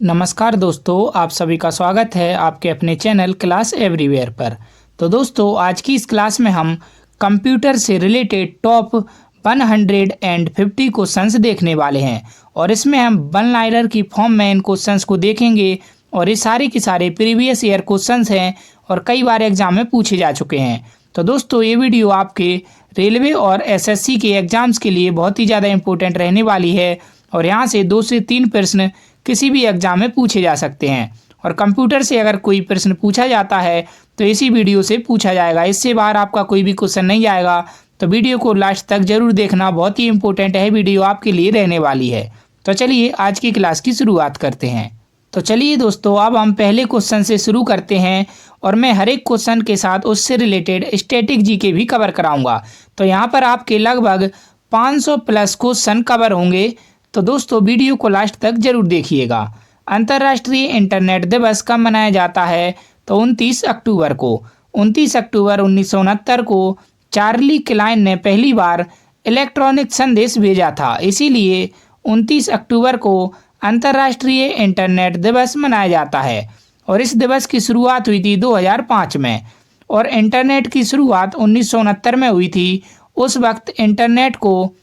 नमस्कार दोस्तों, आप सभी का स्वागत है आपके अपने चैनल क्लास एवरीवेयर पर। तो दोस्तों, आज की इस क्लास में हम कंप्यूटर से रिलेटेड टॉप 150 क्वेश्चंस देखने वाले हैं और इसमें हम वन लाइनर की फॉर्म में इन क्वेश्चंस को देखेंगे और ये सारे के सारे प्रीवियस ईयर क्वेश्चंस हैं और कई बार एग्जाम में पूछे जा चुके हैं। तो दोस्तों, ये वीडियो आपके रेलवे और एसएससी के एग्जाम्स के लिए बहुत ही ज़्यादा इंपॉर्टेंट रहने वाली है और यहाँ से 2 से 3 प्रश्न किसी भी एग्जाम में पूछे जा सकते हैं और कंप्यूटर से अगर कोई प्रश्न पूछा जाता है तो इसी वीडियो से पूछा जाएगा। इससे बाहर आपका कोई भी क्वेश्चन नहीं आएगा। तो वीडियो को लास्ट तक जरूर देखना, बहुत ही इंपॉर्टेंट है वीडियो आपके लिए रहने वाली है। तो चलिए आज की क्लास की शुरुआत करते हैं। तो चलिए दोस्तों, अब हम पहले क्वेश्चन से शुरू करते हैं और मैं हर एक क्वेश्चन के साथ उससे रिलेटेड स्टैटिक जीके भी कवर कराऊंगा। तो यहाँ पर आपके लगभग 500 प्लस क्वेश्चन कवर होंगे। तो दोस्तों, वीडियो को लास्ट तक जरूर देखिएगा। अंतर्राष्ट्रीय इंटरनेट दिवस कब मनाया जाता है? तो 29 अक्टूबर को। 29 अक्टूबर 1969 को चार्ली क्लाइन ने पहली बार इलेक्ट्रॉनिक संदेश भेजा था, इसीलिए 29 अक्टूबर को अंतर्राष्ट्रीय इंटरनेट दिवस मनाया जाता है। और इस दिवस की शुरुआत हुई थी 2005 में और इंटरनेट की शुरुआत 1969 में हुई थी। उस वक्त इंटरनेट को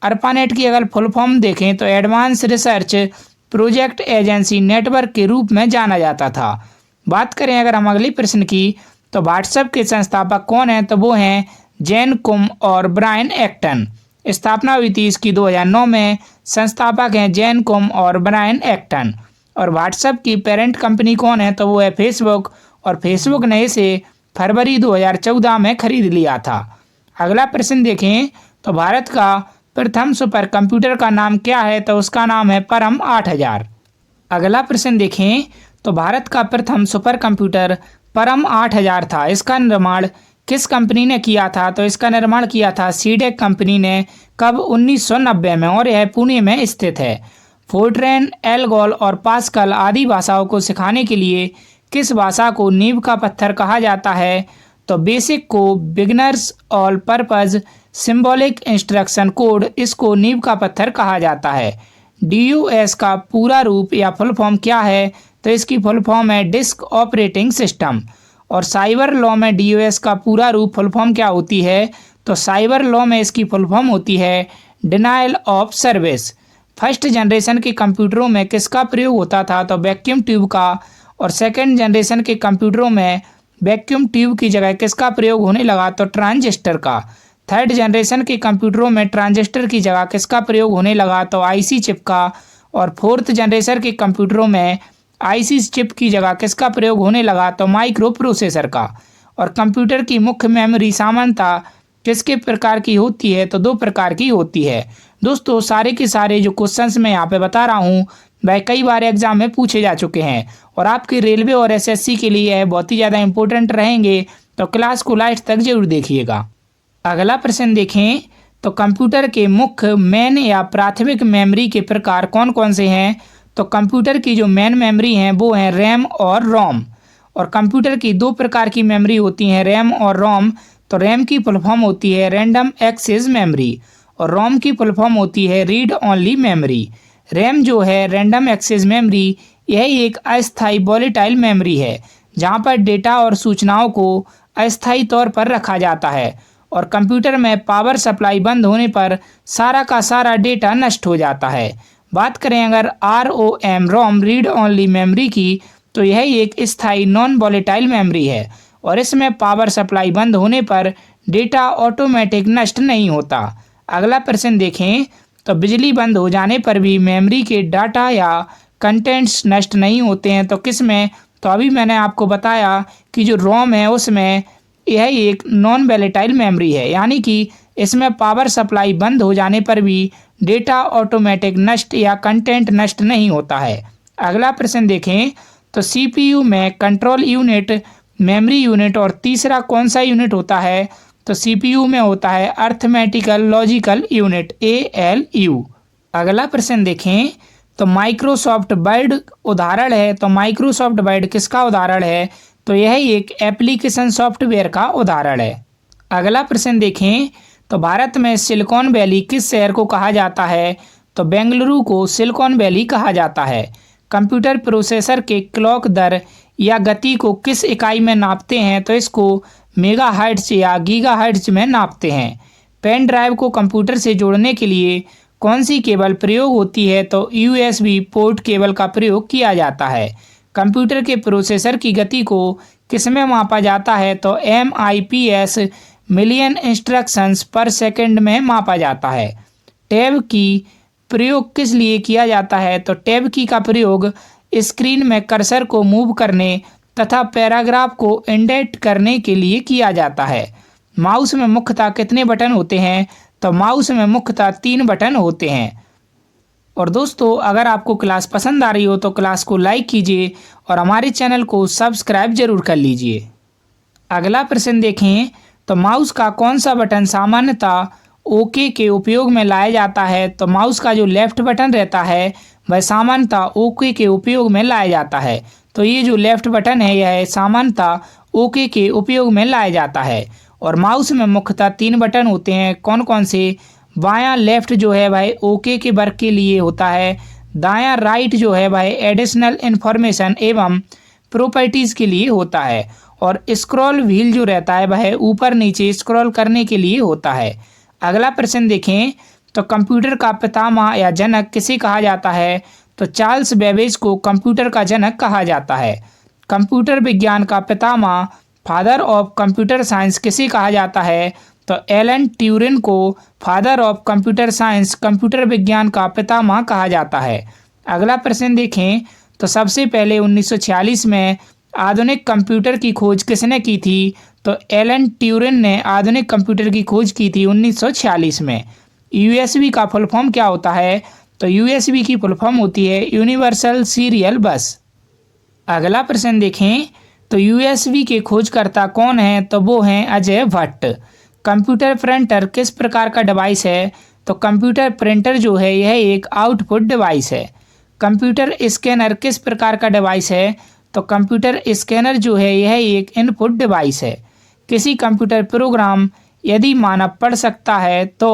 अर्पानेट की अगर फुल फॉर्म देखें तो advance research project agency network के रूप में जाना जाता था। बात करें अगर हम अगले प्रश्न की, तो व्हाट्सएप के संस्थापक कौन हैं? तो वो हैं जेन कुम और ब्रायन एक्टन। स्थापना हुई थी इसकी 2009 में। संस्थापक हैं जेन कुम और ब्रायन एक्टन। और व्हाट्सएप की पेरेंट कंपनी कौन है? तो वो है फेसबुक और फेसबुक ने इसे फरवरी 2014 में खरीद लिया था। अगला प्रश्न देखें तो भारत का प्रथम सुपर कंप्यूटर का नाम क्या है? तो उसका नाम है परम 8000। अगला प्रश्न देखें तो भारत का प्रथम सुपर कंप्यूटर परम 8000 था। इसका निर्माण किस कंपनी ने किया था? तो इसका निर्माण किया था सीडेक कंपनी ने। कब? 1990 में और यह पुणे में स्थित है। फोर्ट्रेन, एल्गोल और पास्कल आदि भाषाओं को सिखाने के लिए किस भाषा को नींव का पत्थर कहा जाता है? तो बेसिक को beginners all purpose symbolic instruction code, इसको नींव का पत्थर कहा जाता है। डीयूएस का पूरा रूप या फुल फॉर्म क्या है? तो इसकी फुल फॉर्म है डिस्क ऑपरेटिंग सिस्टम। और साइबर लॉ में डीयूएस का पूरा रूप फुल फॉर्म क्या होती है? तो साइबर लॉ में इसकी फुल फॉर्म होती है denial of service. First generation के कंप्यूटरों में किसका प्रयोग होता था? तो वैक्यूम ट्यूब का। और सेकेंड जनरेशन के कंप्यूटरों में वैक्यूम ट्यूब की जगह किसका प्रयोग होने लगा? तो ट्रांजिस्टर का। थर्ड जनरेशन के कंप्यूटरों में ट्रांजिस्टर की जगह किसका प्रयोग होने लगा? तो आईसी चिप का। और फोर्थ जनरेशन के कंप्यूटरों में आईसी चिप की जगह किसका प्रयोग होने लगा? तो माइक्रो प्रोसेसर का। और कंप्यूटर की मुख्य मेमोरी सामान्यतः किसके प्रकार की होती है? तो 2 प्रकार की होती है। दोस्तों, सारे के सारे जो क्वेश्चंस मैं यहाँ पे बता रहा हूँ वह कई बार एग्जाम में पूछे जा चुके हैं और आपके रेलवे और एसएससी के लिए यह बहुत ही ज़्यादा इंपॉर्टेंट रहेंगे। तो क्लास को लास्ट तक जरूर देखिएगा। अगला प्रश्न देखें तो कंप्यूटर के मुख्य मेन या प्राथमिक मेमोरी के प्रकार कौन कौन से हैं? तो कंप्यूटर की जो मेन मेमोरी हैं वो हैं रैम और रोम। और कंप्यूटर की 2 प्रकार की मेमोरी होती हैं, रैम और रोम। तो रैम की फुल फॉर्म होती है रैंडम एक्सेस मेमोरी और रोम की फुल फॉर्म होती है रीड ओनली मेमोरी। रैम जो है रैंडम एक्सेस मेमोरी, यह एक अस्थायी वॉलेटाइल मेमोरी है जहाँ पर डेटा और सूचनाओं को अस्थायी तौर पर रखा जाता है और कंप्यूटर में पावर सप्लाई बंद होने पर सारा का सारा डेटा नष्ट हो जाता है। बात करें अगर ROM रोम रीड ओनली मेमोरी की, तो यह एक स्थायी नॉन वॉलेटाइल मेमोरी है और इसमें पावर सप्लाई बंद होने पर डेटा ऑटोमेटिक नष्ट नहीं होता। अगला प्रश्न देखें तो बिजली बंद हो जाने पर भी मेमोरी के डाटा या कंटेंट्स नष्ट नहीं होते हैं। तो किस में? तो अभी मैंने आपको बताया कि जो रोम है उसमें यह एक नॉन वॉलेटाइल मेमोरी है, यानी कि इसमें पावर सप्लाई बंद हो जाने पर भी डेटा ऑटोमेटिक नष्ट या कंटेंट नष्ट नहीं होता है। अगला प्रश्न देखें तो सीपीयू में कंट्रोल यूनिट, मेमोरी यूनिट और तीसरा कौन सा यूनिट होता है? तो सीपीयू में होता है अर्थमेटिकल लॉजिकल यूनिट ALU। अगला प्रश्न देखें तो माइक्रोसॉफ्ट वर्ड उदाहरण है। तो माइक्रोसॉफ्ट वर्ड किसका उदाहरण है? तो यह एक एप्लीकेशन सॉफ्टवेयर का उदाहरण है। अगला प्रश्न देखें तो भारत में सिलिकॉन वैली किस शहर को कहा जाता है? तो बेंगलुरु को सिलिकॉन वैली कहा जाता है। कंप्यूटर प्रोसेसर के क्लॉक दर या गति को किस इकाई में नापते हैं? तो इसको मेगाहर्ट्ज या गीगाहर्ट्ज में नापते हैं। पेन ड्राइव को कंप्यूटर से जोड़ने के लिए कौन सी केबल प्रयोग होती है? तो USB पोर्ट केबल का प्रयोग किया जाता है। कंप्यूटर के प्रोसेसर की गति को किसमें मापा जाता है? तो MIPS मिलियन इंस्ट्रक्शंस पर सेकंड में मापा जाता है। टैब की प्रयोग किस लिए किया जाता है? तो टैब की का प्रयोग स्क्रीन में कर्सर को मूव करने तथा पैराग्राफ को इंडेंट करने के लिए किया जाता है। माउस में मुख्यतः कितने बटन होते हैं? तो माउस में मुख्यतः 3 बटन होते हैं। और दोस्तों, अगर आपको क्लास पसंद आ रही हो तो क्लास को लाइक कीजिए और हमारे चैनल को सब्सक्राइब जरूर कर लीजिए। अगला प्रश्न देखें, तो माउस का कौन सा बटन सामान्यतः ओके के उपयोग में लाया जाता है? तो माउस का जो लेफ्ट बटन रहता है वह सामान्यतः ओके के उपयोग में लाया जाता है। तो ये जो लेफ्ट बटन है यह सामान्यतः ओके के उपयोग में लाया जाता है। और माउस में मुख्यतः 3 बटन होते हैं। कौन कौन से? बायां लेफ्ट जो है भाई ओके के वर्क के लिए होता है। दायां राइट जो है भाई एडिशनल इन्फॉर्मेशन एवं प्रॉपर्टीज के लिए होता है। और स्क्रॉल व्हील जो रहता है वह ऊपर नीचे स्क्रॉल करने के लिए होता है। अगला प्रश्न देखें, तो कंप्यूटर का पितामह या जनक किसे कहा जाता है? तो चार्ल्स बेबेज को कंप्यूटर का जनक कहा जाता है। कंप्यूटर विज्ञान का पितामह फादर ऑफ कंप्यूटर साइंस किसे कहा जाता है? तो एलन ट्यूरिंग को father of computer science computer विज्ञान का पितामह कहा जाता है। अगला प्रश्न देखें, तो सबसे पहले 1946 में आधुनिक कंप्यूटर की खोज किसने की थी? तो एलन ट्यूरिंग ने आधुनिक कंप्यूटर की खोज की थी 1946 में। USB का फुल फॉर्म क्या होता है? तो USB की फुल फॉर्म होती है यूनिवर्सल सीरियल बस। अगला प्रश्न देखें, तो USB के खोजकर्ता कौन हैं? तो वो हैं अजय भट्ट। कंप्यूटर प्रिंटर किस प्रकार का डिवाइस है? तो कंप्यूटर प्रिंटर जो है यह एक आउटपुट डिवाइस है। कंप्यूटर स्कैनर किस प्रकार का डिवाइस है? तो कंप्यूटर स्कैनर जो है यह एक इनपुट डिवाइस है। किसी कंप्यूटर प्रोग्राम यदि मानव पढ़ सकता है तो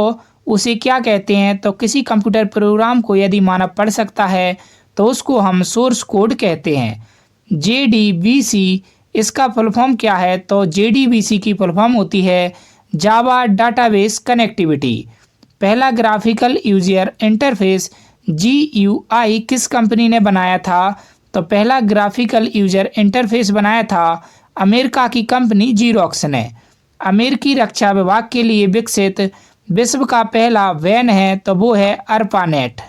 उसे क्या कहते हैं? तो किसी कंप्यूटर प्रोग्राम को यदि मानव पढ़ सकता है तो उसको हम सोर्स कोड कहते हैं। JDBC इसका फुल फॉर्म क्या है? तो JDBC की फुल फॉर्म होती है जावा डाटाबेस कनेक्टिविटी। पहला ग्राफिकल यूजर इंटरफेस GUI किस कंपनी ने बनाया था? तो पहला ग्राफिकल यूजर इंटरफेस बनाया था अमेरिका की कंपनी जीरोक्स ने। अमेरिकी रक्षा विभाग के लिए विकसित विश्व का पहला वैन है तो वो है अर्पानेट।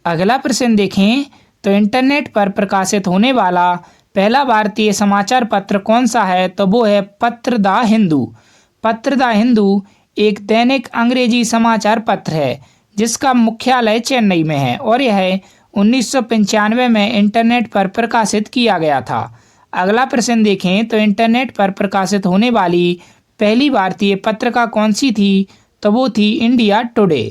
अगला प्रश्न देखें, तो इंटरनेट पर प्रकाशित होने वाला पहला भारतीय समाचार पत्र कौन सा है? तो वो है पत्र द हिंदू। पत्र द हिंदू एक दैनिक अंग्रेजी समाचार पत्र है जिसका मुख्यालय चेन्नई में है और यह 1995 में इंटरनेट पर प्रकाशित किया गया था। अगला प्रश्न देखें, तो इंटरनेट पर प्रकाशित होने वाली पहली भारतीय पत्रिका कौन सी थी? तो वो थी इंडिया टुडे।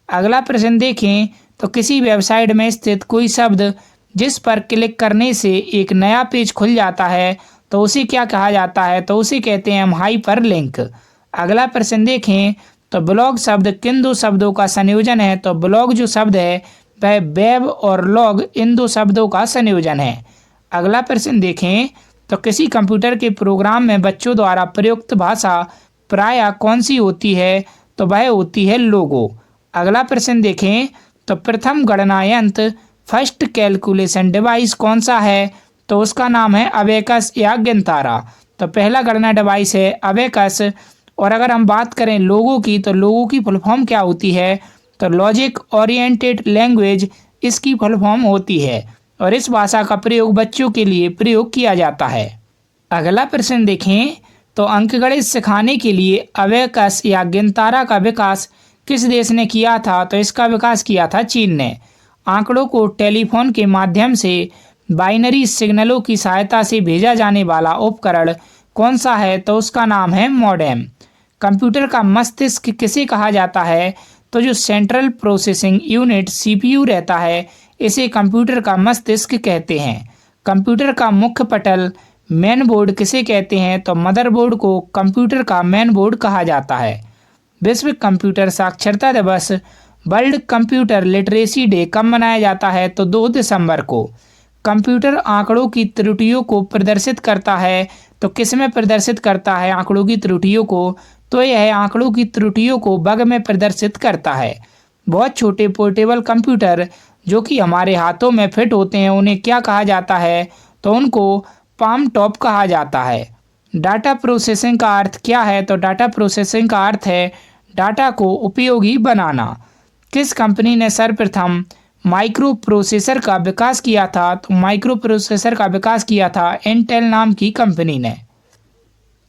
अगला प्रश्न देखें, तो किसी वेबसाइट में स्थित कोई शब्द जिस पर क्लिक करने से एक नया पेज खुल जाता है तो उसे क्या कहा जाता है? तो उसे कहते हैं हम हाइपरलिंक। अगला प्रश्न देखें, तो ब्लॉग शब्द किन दो शब्दों का संयोजन है? तो ब्लॉग जो शब्द है वह वेब और लॉग इन दो शब्दों का संयोजन है। अगला प्रश्न देखें, तो किसी कंप्यूटर के प्रोग्राम में बच्चों द्वारा प्रयुक्त भाषा प्रायः कौन सी होती है? तो वह होती है लोगो। अगला प्रश्न देखें, तो प्रथम गणना यंत्र फर्स्ट कैलकुलेशन डिवाइस कौन सा है? तो उसका नाम है अबेकस या गिनतारा। तो पहला गणना डिवाइस है अबेकस। और अगर हम बात करें लोगो की, तो लोगो की फुल फॉर्म क्या होती है? तो लॉजिक ओरिएंटेड लैंग्वेज इसकी फुल फॉर्म होती है और इस भाषा का प्रयोग बच्चों के लिए प्रयोग किया जाता है। अगला प्रश्न देखें, तो अंकगणित सिखाने के लिए अबेकस या गिनतारा का विकास किस देश ने किया था? तो इसका विकास किया था चीन ने। आंकड़ों को टेलीफोन के माध्यम से बाइनरी सिग्नलों की सहायता से भेजा जाने वाला उपकरण कौन सा है? तो उसका नाम है मॉडेम। कंप्यूटर का मस्तिष्क किसे कहा जाता है? तो जो सेंट्रल प्रोसेसिंग यूनिट CPU रहता है इसे कंप्यूटर का मस्तिष्क कहते हैं। कंप्यूटर का मुख्य पटल मेन बोर्ड किसे कहते हैं? तो मदरबोर्ड को कंप्यूटर का मेन बोर्ड कहा जाता है। विश्व कंप्यूटर साक्षरता दिवस वर्ल्ड कंप्यूटर लिटरेसी डे कब मनाया जाता है? तो 2 दिसंबर को। कंप्यूटर आंकड़ों की त्रुटियों को प्रदर्शित करता है, तो किस में प्रदर्शित करता है आंकड़ों की त्रुटियों को? तो यह आंकड़ों की त्रुटियों को बग में प्रदर्शित करता है। बहुत छोटे पोर्टेबल कंप्यूटर जो कि हमारे हाथों में फिट होते हैं, उन्हें क्या कहा जाता है? तो उनको पाम टॉप कहा जाता है। डाटा प्रोसेसिंग का अर्थ क्या है? तो डाटा प्रोसेसिंग का अर्थ है डाटा को उपयोगी बनाना। किस कंपनी ने सर्वप्रथम माइक्रो प्रोसेसर का विकास किया था? तो माइक्रो प्रोसेसर का विकास किया था इंटेल नाम की कंपनी ने।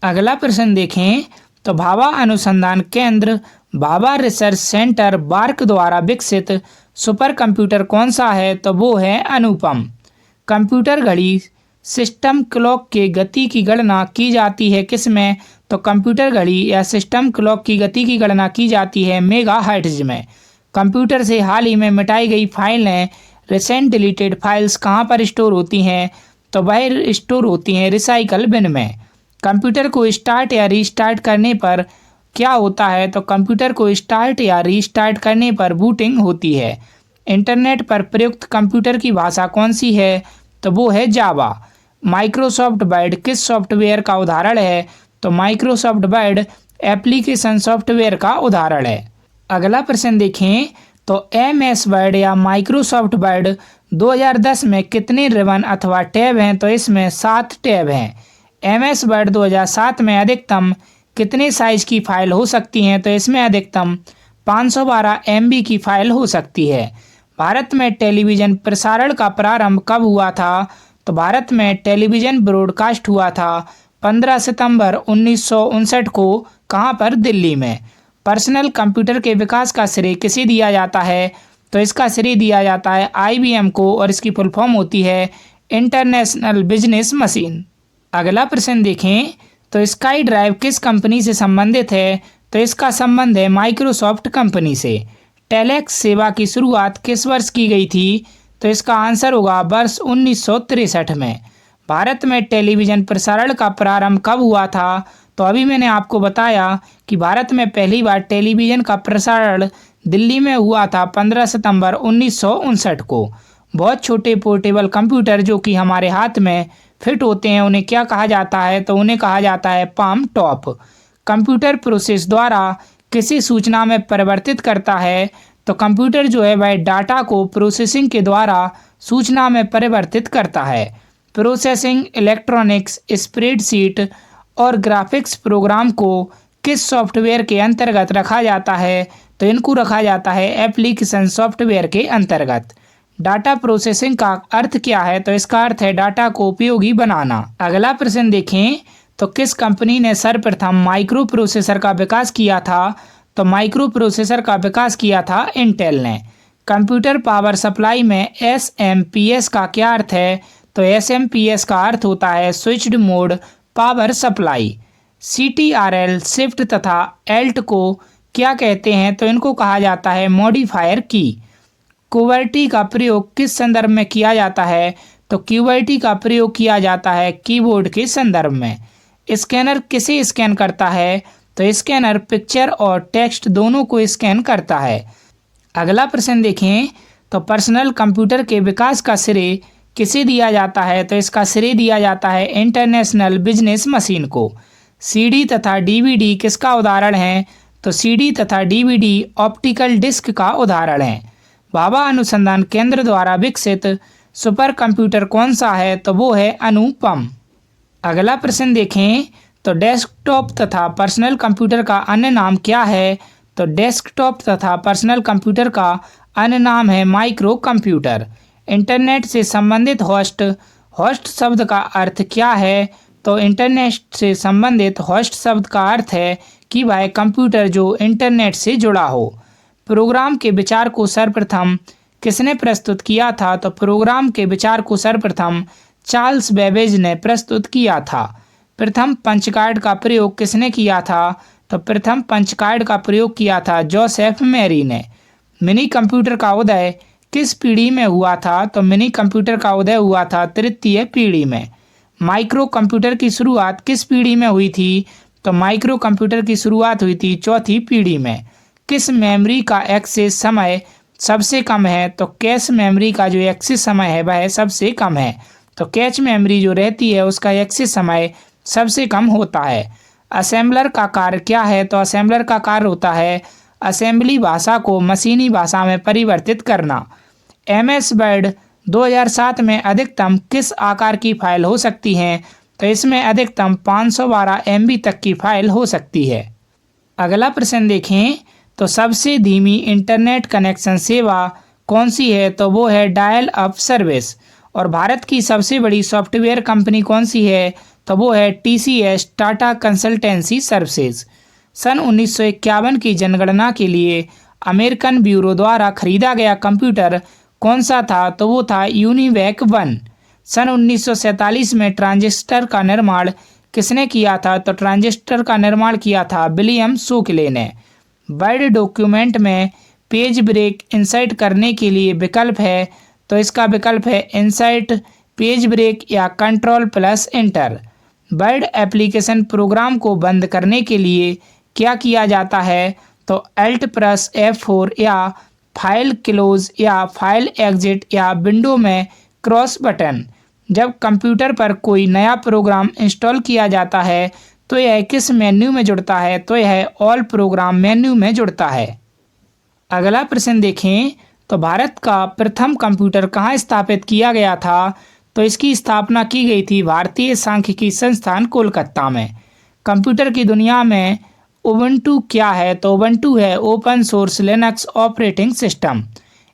अगला प्रश्न देखें तो भाभा अनुसंधान केंद्र भाभा रिसर्च सेंटर बार्क द्वारा विकसित सुपर कंप्यूटर कौन सा है? तो वो है अनुपम। कंप्यूटर घड़ी सिस्टम क्लॉक के गति की गणना की जाती है किस में? तो कंप्यूटर घड़ी या सिस्टम क्लॉक की गति की गणना की जाती है मेगाहर्ट्ज में। कंप्यूटर से हाल ही में मिटाई गई फाइलें रिसेंट डिलीटेड फाइल्स कहाँ पर स्टोर होती हैं? तो वह स्टोर होती हैं रिसाइकल बिन में। कंप्यूटर को स्टार्ट या रीस्टार्ट करने पर क्या होता है? तो कंप्यूटर को स्टार्ट या रीस्टार्ट करने पर बूटिंग होती है। इंटरनेट पर प्रयुक्त कंप्यूटर की भाषा कौन सी है? तो वो है जावा। माइक्रोसॉफ्ट वर्ड किस सॉफ्टवेयर का उदाहरण है? तो माइक्रोसॉफ्ट वर्ड एप्लीकेशन सॉफ्टवेयर का उदाहरण है। अगला प्रश्न देखें तो MS वर्ड या माइक्रोसॉफ्ट वर्ड 2010 में कितने रिबन अथवा टैब हैं? तो इसमें 7 टैब हैं। MS वर्ड 2007 में अधिकतम कितने साइज की फाइल हो सकती हैं? तो इसमें अधिकतम 512 MB की फाइल हो सकती है। भारत में टेलीविज़न प्रसारण का प्रारंभ कब हुआ था? तो भारत में टेलीविज़न ब्रॉडकास्ट हुआ था 15 सितंबर 1959 को। कहाँ पर? दिल्ली में। पर्सनल कंप्यूटर के विकास का श्रेय किसे दिया जाता है? तो इसका श्रेय दिया जाता है IBM को और इसकी फुल फॉर्म होती है इंटरनेशनल बिजनेस मशीन। अगला प्रश्न देखें तो स्काई ड्राइव किस कंपनी से संबंधित है? तो इसका संबंध है माइक्रोसॉफ्ट कंपनी से। टेलेक्स सेवा की शुरुआत किस वर्ष की गई थी? तो इसका आंसर होगा वर्ष 1963 में। भारत में टेलीविज़न प्रसारण का प्रारंभ कब हुआ था? तो अभी मैंने आपको बताया कि भारत में पहली बार टेलीविज़न का प्रसारण दिल्ली में हुआ था 15 सितंबर 1959 को। बहुत छोटे पोर्टेबल कंप्यूटर जो कि हमारे हाथ में फिट होते हैं, उन्हें क्या कहा जाता है? तो उन्हें कहा जाता है पाम टॉप। कंप्यूटर प्रोसेस द्वारा किसी सूचना में परिवर्तित करता है? तो कंप्यूटर जो है वह डाटा को प्रोसेसिंग के द्वारा सूचना में परिवर्तित करता है। प्रोसेसिंग, इलेक्ट्रॉनिक्स, स्प्रेडशीट और ग्राफिक्स प्रोग्राम को किस सॉफ्टवेयर के अंतर्गत रखा जाता है? तो इनको रखा जाता है एप्लीकेशन सॉफ्टवेयर के अंतर्गत। डाटा प्रोसेसिंग का अर्थ क्या है? तो इसका अर्थ है डाटा को उपयोगी बनाना। अगला प्रश्न देखें तो किस कंपनी ने सर्वप्रथम माइक्रो प्रोसेसर का विकास किया था? तो माइक्रो प्रोसेसर का विकास किया था इंटेल ने। कंप्यूटर पावर सप्लाई में SMPS का क्या अर्थ है? तो SMPS का अर्थ होता है switched mode power supply. CTRL, shift तथा एल्ट को क्या कहते हैं? तो इनको कहा जाता है मॉडिफायर की। QWERTY का प्रयोग किस संदर्भ में किया जाता है? तो QWERTY का प्रयोग किया जाता है कीबोर्ड के संदर्भ में। स्कैनर किसे स्कैन करता है? तो स्कैनर पिक्चर और टेक्स्ट दोनों को स्कैन करता है। अगला प्रश्न देखें तो पर्सनल कंप्यूटर के विकास का श्रेय किसे दिया जाता है? तो इसका श्रेय दिया जाता है इंटरनेशनल बिजनेस मशीन को। CD तथा DVD किसका उदाहरण है? तो CD तथा DVD ऑप्टिकल डिस्क का उदाहरण है। भाभा अनुसंधान केंद्र द्वारा विकसित सुपर कंप्यूटर कौन सा है? तो वो है अनुपम। अगला प्रश्न देखें तो डेस्कटॉप तथा पर्सनल कंप्यूटर का अन्य नाम क्या है? तो डेस्कटॉप तथा पर्सनल कंप्यूटर का अन्य नाम है माइक्रो कंप्यूटर। इंटरनेट से संबंधित होस्ट शब्द का अर्थ क्या है? तो इंटरनेट से संबंधित होस्ट शब्द का अर्थ है कि वह कंप्यूटर जो इंटरनेट से जुड़ा हो। प्रोग्राम के विचार को सर्वप्रथम किसने प्रस्तुत किया था? तो प्रोग्राम के विचार को सर्वप्रथम चार्ल्स बेबेज ने प्रस्तुत किया था। प्रथम पंच कार्ड का प्रयोग किसने किया था? तो प्रथम पंच कार्ड का प्रयोग किया था जोसेफ मैरी ने। मिनी कंप्यूटर का उदय किस पीढ़ी में हुआ था? तो मिनी कंप्यूटर का उदय हुआ था तृतीय पीढ़ी में। माइक्रो कंप्यूटर की शुरुआत किस पीढ़ी में हुई थी? तो माइक्रो कंप्यूटर की शुरुआत हुई थी चौथी पीढ़ी में। किस मेमोरी का एक्सेस समय सबसे कम है? तो कैश मेमोरी का जो एक्सेस समय है वह सबसे कम है। तो कैच मेमोरी जो रहती है उसका एक्सेस समय सबसे कम होता है। असेंबलर का कार्य क्या है? तो असेंबलर का कार्य होता है असेंबली भाषा को मशीनी भाषा में परिवर्तित करना। MS वर्ड 2007 में अधिकतम किस आकार की फाइल हो सकती है? तो इसमें अधिकतम 512 MB तक की फाइल हो सकती है। अगला प्रश्न देखें तो सबसे धीमी इंटरनेट कनेक्शन सेवा कौन सी है? तो वो है डायल अप सर्विस। और भारत की सबसे बड़ी सॉफ्टवेयर कंपनी कौन सी है? तो वो है TCS टाटा कंसल्टेंसी सर्विसेज। सन 1951 की जनगणना के लिए अमेरिकन ब्यूरो द्वारा खरीदा गया कंप्यूटर कौन सा था? तो वो था यूनिवैक 1। सन 1947 में ट्रांजिस्टर का निर्माण किसने किया था? तो ट्रांजिस्टर का निर्माण किया था विलियम शोकले ने। वर्ड डॉक्यूमेंट में पेज ब्रेक इंसर्ट करने के लिए विकल्प है, तो इसका विकल्प है इंसर्ट पेज ब्रेक या कंट्रोल+एंटर। वर्ड एप्लीकेशन प्रोग्राम को बंद करने के लिए क्या किया जाता है? तो Alt+F4 या फाइल क्लोज या फाइल एग्जिट या विंडो में क्रॉस बटन। जब कंप्यूटर पर कोई नया प्रोग्राम इंस्टॉल किया जाता है तो यह किस मेन्यू में जुड़ता है? तो यह ऑल प्रोग्राम मेन्यू में जुड़ता है। अगला प्रश्न देखें तो भारत का प्रथम कंप्यूटर कहाँ स्थापित किया गया था? तो इसकी स्थापना की गई थी भारतीय सांख्यिकी संस्थान कोलकाता में। कंप्यूटर की दुनिया में उबुंटू क्या है? तो उबुंटू है open source Linux operating system.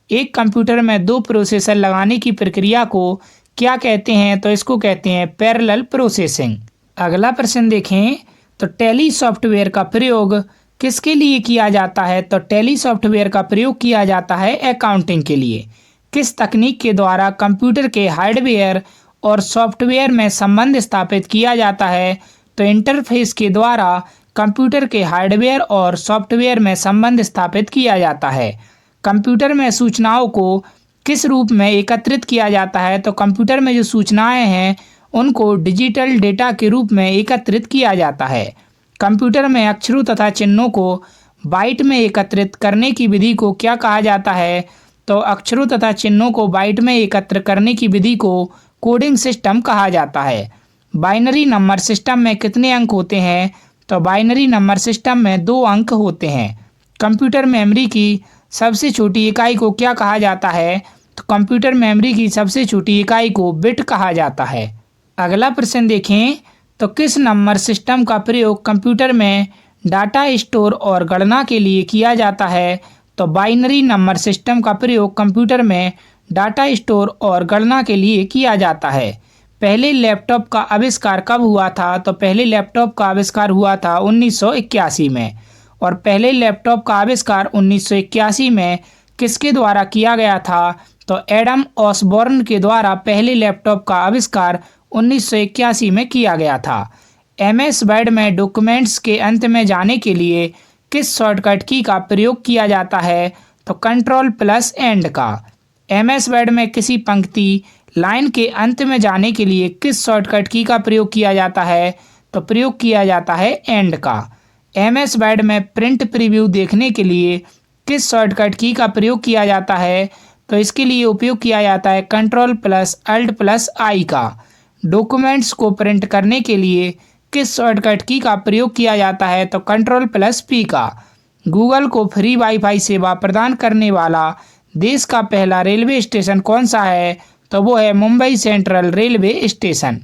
एक कंप्यूटर में 2 प्रोसेसर लगाने की प्रक्रिया को क्या कहते हैं? तो इसको कहते हैं पैरेलल प्रोसेसिंग। अगला प्रश्न देखें तो टैली सॉफ्टवेयर का प्रयोग किसके लिए किया जाता है? तो टैली सॉफ्टवेयर का प्रयोग किया जाता है अकाउंटिंग के लिए। किस तकनीक के द्वारा कंप्यूटर के हार्डवेयर और सॉफ्टवेयर में संबंध स्थापित किया जाता है? तो इंटरफेस के द्वारा कंप्यूटर के हार्डवेयर और सॉफ्टवेयर में संबंध स्थापित किया जाता है। कंप्यूटर में सूचनाओं को किस रूप में एकत्रित किया जाता है? तो कंप्यूटर में जो सूचनाएं हैं उनको डिजिटल डेटा के रूप में एकत्रित किया जाता है। कंप्यूटर में अक्षरों तथा चिन्हों को बाइट में एकत्रित करने की विधि को क्या कहा जाता है? तो अक्षरों तथा चिन्हों को बाइट में एकत्र करने की विधि को कोडिंग सिस्टम कहा जाता है। बाइनरी नंबर सिस्टम में कितने अंक होते हैं? तो बाइनरी नंबर सिस्टम में 2 अंक होते हैं। कंप्यूटर मेमोरी की सबसे छोटी इकाई को क्या कहा जाता है? तो कंप्यूटर मेमोरी की सबसे छोटी इकाई को बिट कहा जाता है। अगला प्रश्न देखें तो किस नंबर सिस्टम का प्रयोग कंप्यूटर में डाटा स्टोर और गणना के लिए किया जाता है? तो बाइनरी नंबर सिस्टम का प्रयोग कंप्यूटर में डाटा स्टोर और गणना के लिए किया जाता है। पहले लैपटॉप का आविष्कार कब हुआ था? तो पहले लैपटॉप का आविष्कार हुआ था 1981 में। और पहले लैपटॉप का आविष्कार 1981 में किसके द्वारा किया गया था? तो एडम ऑसबॉर्न के द्वारा पहले लैपटॉप का आविष्कार 1981 में किया गया था। MS वर्ड में डॉक्यूमेंट्स के अंत में जाने के लिए किस शॉर्टकट की का प्रयोग किया जाता है? तो कंट्रोल+एंड का। MS वर्ड में किसी पंक्ति लाइन के अंत में जाने के लिए किस शॉर्टकट की का प्रयोग किया जाता है? तो प्रयोग किया जाता है एंड का। MS वर्ड में प्रिंट प्रीव्यू देखने के लिए किस शॉर्टकट की का प्रयोग किया जाता है? तो इसके लिए उपयोग किया जाता है कंट्रोल+Alt+I का। डॉक्यूमेंट्स को प्रिंट करने के लिए किस शॉर्टकट की का प्रयोग किया जाता है? तो कंट्रोल+P का। गूगल को फ्री वाईफाई सेवा प्रदान करने वाला देश का पहला रेलवे स्टेशन कौन सा है? तो वो है मुंबई सेंट्रल रेलवे स्टेशन।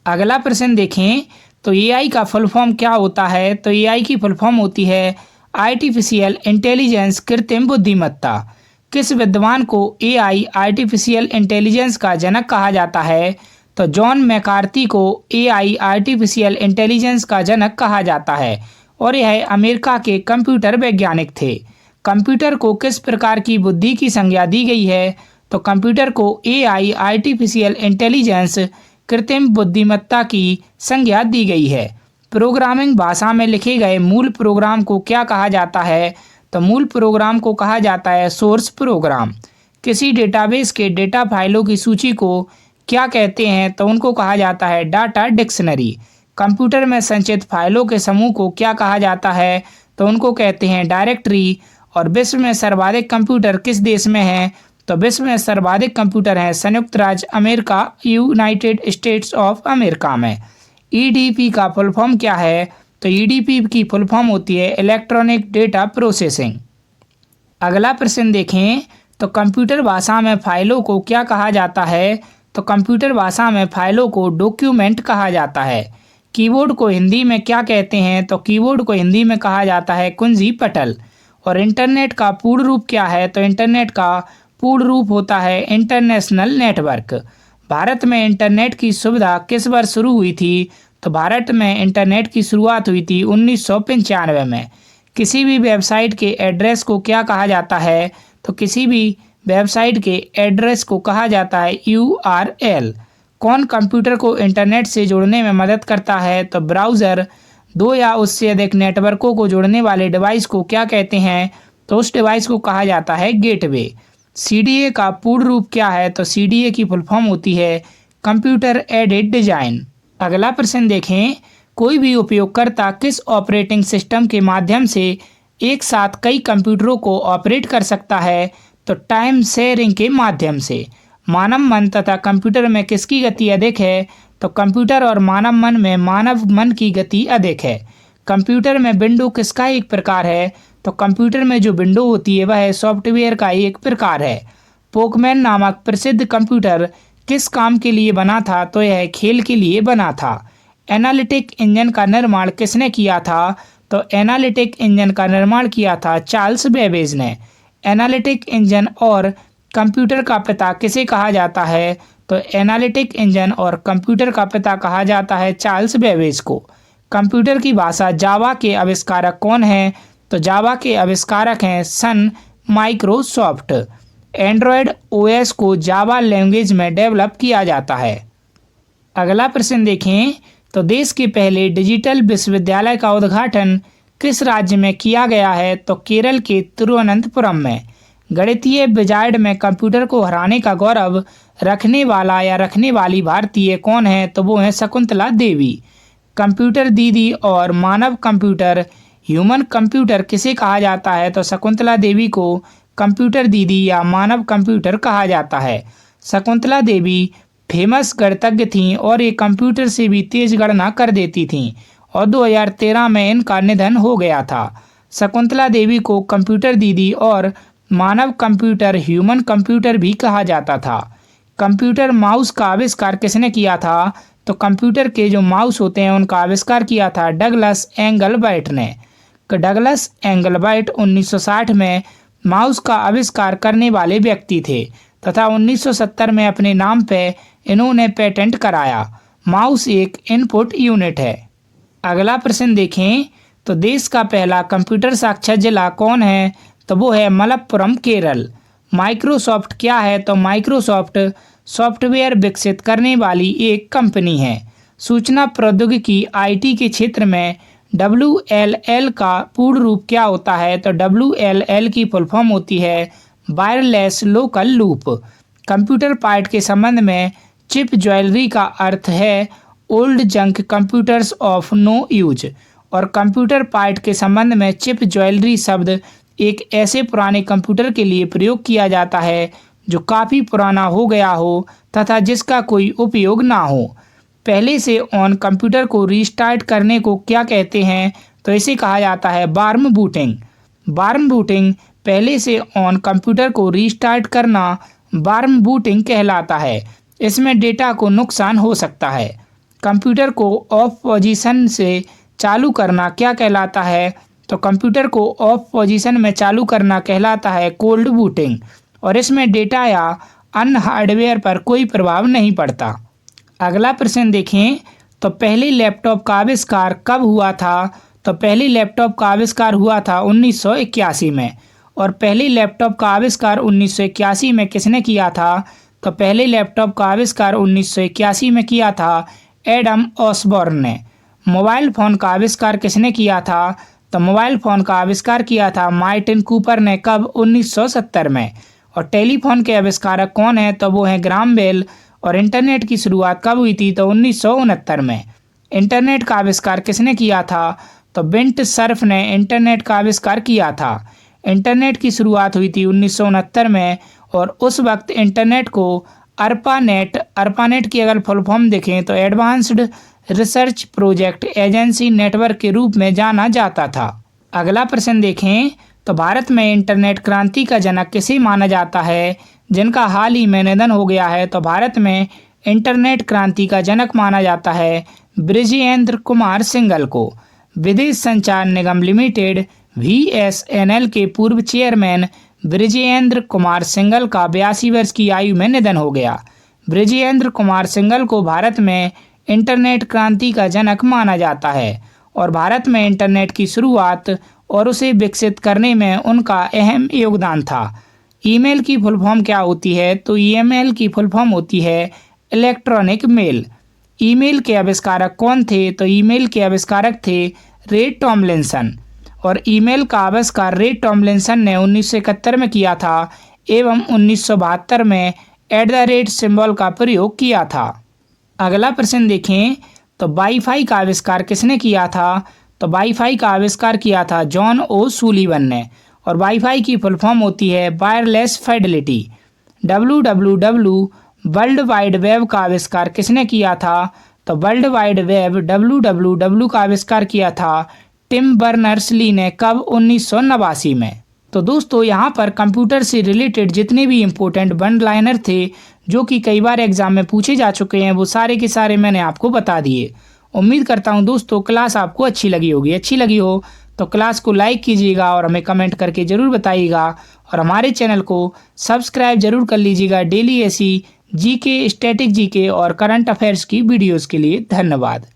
अगला प्रश्न देखें तो AI का फुल फॉर्म क्या होता है? तो AI की फुल फॉर्म होती है आर्टिफिशियल इंटेलिजेंस कृत्रिम बुद्धिमत्ता। किस विद्वान को AI आर्टिफिशियल इंटेलिजेंस का जनक कहा जाता है? तो जॉन मैकार्थी को AI आर्टिफिशियल इंटेलिजेंस का जनक कहा जाता है और यह अमेरिका के कंप्यूटर वैज्ञानिक थे। कंप्यूटर को किस प्रकार की बुद्धि की संज्ञा दी गई है? तो कंप्यूटर को AI आर्टिफिशियल इंटेलिजेंस कृत्रिम बुद्धिमत्ता की संज्ञा दी गई है। प्रोग्रामिंग भाषा में लिखे गए मूल प्रोग्राम को क्या कहा जाता है? तो मूल प्रोग्राम को कहा जाता है सोर्स प्रोग्राम। किसी डेटाबेस के डेटा फाइलों की सूची को क्या कहते हैं? तो उनको कहा जाता है डाटा डिक्शनरी। कंप्यूटर में संचित फाइलों के समूह को क्या कहा जाता है? तो उनको कहते हैं डायरेक्टरी। और विश्व में सर्वाधिक कंप्यूटर किस देश में हैं? तो विश्व में सर्वाधिक कंप्यूटर हैं संयुक्त राज्य America, United states of America में। ईडीपी का फुल फॉर्म क्या है? तो ईडीपी की फुल फॉर्म होती है इलेक्ट्रॉनिक डेटा प्रोसेसिंग। अगला प्रश्न देखें, तो कंप्यूटर भाषा में फाइलों को क्या कहा जाता है? तो कंप्यूटर भाषा में फाइलों को डॉक्यूमेंट कहा जाता है। कीबोर्ड को हिंदी में क्या कहते हैं? तो कीबोर्ड को हिंदी में कहा जाता है कुंजी पटल। और इंटरनेट का पूर्ण रूप क्या है? तो इंटरनेट का पूर्ण रूप होता है इंटरनेशनल नेटवर्क। भारत में इंटरनेट की सुविधा किस वर्ष शुरू हुई थी? तो भारत में इंटरनेट की शुरुआत हुई थी 1995 में। किसी भी वेबसाइट के एड्रेस को क्या कहा जाता है? तो किसी भी वेबसाइट के एड्रेस को कहा जाता है URL। कौन कंप्यूटर को इंटरनेट से जोड़ने में मदद करता है? तो ब्राउज़र। दो या उससे अधिक नेटवर्कों को जोड़ने वाले डिवाइस को क्या कहते हैं? तो उस डिवाइस को कहा जाता है गेटवे। CDA का पूर्ण रूप क्या है? तो CDA की फुल फॉर्म होती है कंप्यूटर एडेड डिजाइन। अगला प्रश्न देखें, कोई भी उपयोगकर्ता किस ऑपरेटिंग सिस्टम के माध्यम से एक साथ कई कंप्यूटरों को ऑपरेट कर सकता है? तो टाइम शेयरिंग के माध्यम से। मानव मन तथा कंप्यूटर में किसकी गति अधिक है? तो कंप्यूटर और मानव मन में मानव मन की गति अधिक है। कंप्यूटर में विंडो किसका एक प्रकार है? तो कंप्यूटर में जो विंडो होती है वह सॉफ्टवेयर का एक प्रकार है। पोकमैन नामक प्रसिद्ध कंप्यूटर किस काम के लिए बना था? तो यह खेल के लिए बना था। एनालिटिक इंजन का निर्माण किसने किया था? तो एनालिटिक इंजन का निर्माण किया था चार्ल्स बेबेज ने। एनालिटिक इंजन और कंप्यूटर का पिता किसे कहा जाता है? तो एनालिटिक इंजन और कंप्यूटर का पिता कहा जाता है चार्ल्स बेबेज को। कंप्यूटर की भाषा जावा के आविष्कारक कौन हैं? तो जावा के आविष्कारक हैं सन माइक्रोसॉफ्ट। एंड्रॉयड OS को जावा लैंग्वेज में डेवलप किया जाता है। अगला प्रश्न देखें, तो देश के पहले डिजिटल विश्वविद्यालय का उद्घाटन किस राज्य में किया गया है? तो केरल के तिरुवनंतपुरम में। गणितीय विजार्ड में कंप्यूटर को हराने का गौरव रखने वाला या रखने वाली भारतीय कौन है? तो वो है शकुंतला देवी। कंप्यूटर दीदी और मानव कंप्यूटर ह्यूमन कंप्यूटर किसे कहा जाता है? तो शकुंतला देवी को कंप्यूटर दीदी या मानव कंप्यूटर कहा जाता है। शकुंतला देवी फेमस गणितज्ञ थीं और ये कंप्यूटर से भी तेज गणना कर देती थीं और 2013 में इनका निधन हो गया था। शकुंतला देवी को कंप्यूटर दीदी और मानव कंप्यूटर ह्यूमन कंप्यूटर भी कहा जाता था। कंप्यूटर माउस का आविष्कार किसने किया था? तो कंप्यूटर के जो माउस होते हैं उनका आविष्कार किया था डगलस एंगलबाइट ने। डगलस एंगलबाइट 1960 में माउस का आविष्कार करने वाले व्यक्ति थे तथा 1970 में अपने नाम पे इन्होंने पेटेंट कराया। माउस एक इनपुट यूनिट है। अगला प्रश्न देखें, तो देश का पहला कंप्यूटर साक्षर जिला कौन है? तो वो है मलप्पुरम केरल। माइक्रोसॉफ्ट क्या है? तो माइक्रोसॉफ्ट सॉफ्टवेयर विकसित करने वाली एक कंपनी है। सूचना प्रौद्योगिकी IT के क्षेत्र में WLL का पूर्ण रूप क्या होता है? तो WLL की फुल फॉर्म होती है wireless local loop. Computer part के संबंध में चिप ज्वेलरी का अर्थ है old junk computers of no use. और कंप्यूटर पार्ट के संबंध में चिप ज्वेलरी शब्द एक ऐसे पुराने कंप्यूटर के लिए प्रयोग किया जाता है जो काफ़ी पुराना हो गया हो तथा जिसका कोई उपयोग ना हो। पहले से ऑन कंप्यूटर को रीस्टार्ट करने को क्या कहते हैं? तो इसे कहा जाता है वार्म बूटिंग। वार्म बूटिंग पहले से ऑन कंप्यूटर को रीस्टार्ट करना वार्म बूटिंग कहलाता है। इसमें डेटा को नुकसान हो सकता है। कंप्यूटर को ऑफ पोजीशन से चालू करना क्या कहलाता है? तो कंप्यूटर को ऑफ पोजीशन में चालू करना कहलाता है कोल्ड बूटिंग और इसमें डेटा या अन्य हार्डवेयर पर कोई प्रभाव नहीं पड़ता। अगला प्रश्न देखें, तो पहले लैपटॉप का आविष्कार कब हुआ था? तो पहले लैपटॉप का आविष्कार हुआ था 1981 में। और पहले लैपटॉप का आविष्कार 1981 में किसने किया था? तो पहले लैपटॉप का आविष्कार 1981 में किया था एडम ऑसबॉर्न ने। मोबाइल फ़ोन का आविष्कार किसने किया था? तो मोबाइल फ़ोन का आविष्कार किया था मार्टिन कूपर ने। कब? 1970 में। और टेलीफोन के आविष्कारक कौन है? तो वो हैं ग्राहम बेल। और इंटरनेट की शुरुआत कब हुई थी? तो 1969 में। इंटरनेट का आविष्कार किसने किया था? तो बिंट सर्फ ने इंटरनेट का आविष्कार किया था। इंटरनेट की शुरुआत हुई थी 1969 में और उस वक्त इंटरनेट को अर्पानेट की अगर फुल फॉर्म देखें तो advanced research project agency network के रूप में जाना जाता था। अगला प्रश्न देखें तो भारत में इंटरनेट क्रांति का जनक किसे माना जाता है, जिनका हाल ही में निधन हो गया है। तो भारत में इंटरनेट क्रांति का जनक माना जाता है बृजेंद्र कुमार सिंघल को। विदेश संचार निगम लिमिटेड VSNL के पूर्व चेयरमैन बृजेंद्र कुमार सिंघल का 82 वर्ष की आयु में निधन हो गया। बृजेंद्र कुमार सिंघल को भारत में इंटरनेट क्रांति का जनक माना जाता है और भारत में इंटरनेट की शुरुआत और उसे विकसित करने में उनका अहम योगदान था। ईमेल की फुल फॉर्म क्या होती है, तो ईमेल की फुल फॉर्म होती है इलेक्ट्रॉनिक मेल। ईमेल के आविष्कारक कौन थे, तो ईमेल के आविष्कारक थे रे टॉमलिंसन और ईमेल का आविष्कार रे टॉमलिंसन ने 1971 में किया था एवं 1972 में @ सिंबल का प्रयोग किया था। अगला प्रश्न देखें तो वाईफाई का आविष्कार किसने किया था, तो वाईफाई का आविष्कार किया था जॉन ओ सुलिवन ने और वाईफाई की फुल फॉर्म होती है wireless fidelity. www world wide web का आविष्कार किसने किया था, तो वर्ल्ड वाइड वेब www का आविष्कार किया था टिम बर्नर्स-ली ने कब 1989 में। तो दोस्तों यहाँ पर कंप्यूटर से रिलेटेड जितने भी इम्पोर्टेंट वन लाइनर थे जो कि कई बार एग्जाम में पूछे जा चुके हैं वो सारे के सारे मैंने आपको बता दिए। उम्मीद करता हूँ दोस्तों क्लास आपको अच्छी लगी होगी। अच्छी लगी हो तो क्लास को लाइक कीजिएगा और हमें कमेंट करके ज़रूर बताइएगा और हमारे चैनल को सब्सक्राइब जरूर कर लीजिएगा डेली ऐसी जीके, स्टैटिक जीके और करंट अफेयर्स की वीडियोज़ के लिए। धन्यवाद।